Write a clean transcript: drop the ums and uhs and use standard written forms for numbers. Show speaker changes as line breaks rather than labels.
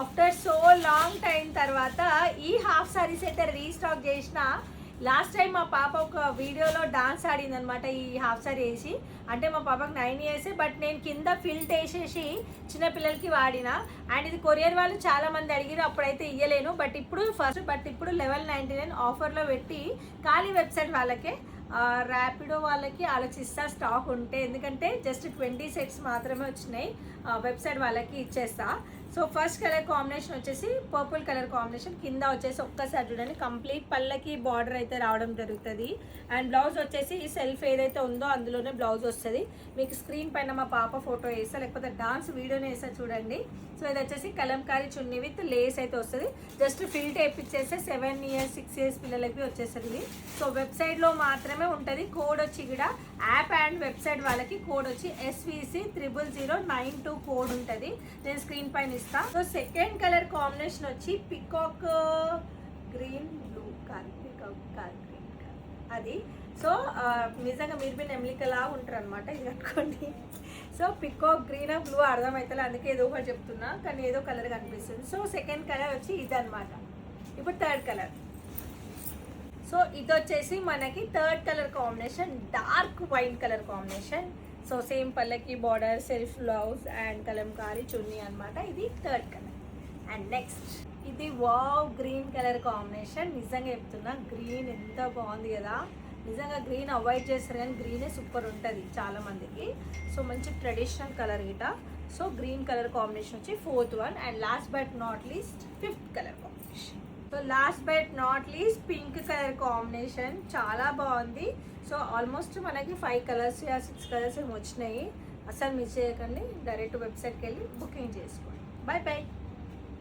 After so long time తర్వాత ఈ half saris అయితే రీస్టాక్ చేసిన. లాస్ట్ టైం మా పాప ఒక వీడియోలో డాన్స్ ఆడింది అనమాట ఈ హాఫ్ సారీ వేసి. అంటే మా పాపకు 9 years, బట్ నేను కింద ఫిల్ట్ వేసేసి చిన్నపిల్లలకి వాడిన. అండ్ ఇది కొరియర్ వాళ్ళు చాలా మంది అడిగారు, అప్పుడైతే ఇయ్యలేను. బట్ ఇప్పుడు 1199 ఆఫర్లో పెట్టి ఖాళీ వెబ్సైట్ వాళ్ళకే, ర్యాపిడో వాళ్ళకి ఆలోచిస్తా స్టాక్ ఉంటే, ఎందుకంటే జస్ట్ 20 sets మాత్రమే వచ్చినాయి. వెబ్సైట్ వాళ్ళకి ఇచ్చేస్తా. సో ఫస్ట్ కలర్ కాంబినేషన్ వచ్చేసి పర్పుల్ కలర్ కాంబినేషన్. కింద వచ్చేసి ఒక్కసారి చూడండి, కంప్లీట్ పళ్ళకి బార్డర్ అయితే రావడం జరుగుతుంది. అండ్ బ్లౌజ్ వచ్చేసి ఈ సెల్ఫ్ ఏదైతే ఉందో అందులోనే బ్లౌజ్ వస్తుంది. మీకు స్క్రీన్ పైన మా పాప ఫోటో వేస్తా, లేకపోతే డాన్స్ వీడియోనే వేస్తా చూడండి. సో ఇది వచ్చేసి కలంకారీ చున్నీ విత్ లేస్ అయితే వస్తుంది. జస్ట్ ఫిల్ట్ వేయించేస్తే 7 years 6 years పిల్లలకి వచ్చేస్తుంది. సో వెబ్సైట్లో మాత్రమే ఉంటుంది. కోడ్ వచ్చి కూడా యాప్ అండ్ వెబ్సైట్ వాళ్ళకి కోడ్ వచ్చి SVC00092 కోడ్ ఉంటుంది. నేను స్క్రీన్ పైన ఇస్తా. సో సెకండ్ కలర్ కాంబినేషన్ వచ్చి peacock green blue peacock green అది. సో నిజంగా మీరు బి నెమ్లికలా ఉంటారు అనమాట, ఇది కట్టుకోండి. సో పికాక్ గ్రీన్ బ్లూ అర్థమవుతుంది, అందుకే ఏదో ఒకటి చెప్తున్నా, కానీ ఏదో కలర్ కనిపిస్తుంది. సో సెకండ్ కలర్ వచ్చి ఇది అనమాట. ఇప్పుడు థర్డ్ కలర్. సో ఇది వచ్చేసి మనకి third colour combination, dark wine colour combination. So same పల్లకి border, self blouse and Kalamkari చున్నీ అనమాట. ఇది థర్డ్ కలర్. అండ్ నెక్స్ట్ ఇది వావ్ గ్రీన్ కలర్ కాంబినేషన్. నిజంగా చెప్తున్నా, గ్రీన్ ఎంత బాగుంది కదా. నిజంగా గ్రీన్ అవాయిడ్ చేస్తారు కానీ గ్రీనే సూపర్ ఉంటుంది చాలా మందికి. సో మంచి ట్రెడిషనల్ కలర్ గిట. సో గ్రీన్ కలర్ కాంబినేషన్ వచ్చి fourth one. And last but not least fifth colour combination. So last but not least pink colour combination, చాలా బాగుంది. సో ఆల్మోస్ట్ మనకి 5 కలర్స్ 6 కలర్స్ ఏమి వచ్చినాయి. అసలు మిస్ చేయకండి, డైరెక్ట్ వెబ్సైట్కి వెళ్ళి బుకింగ్ చేసుకోండి. By by.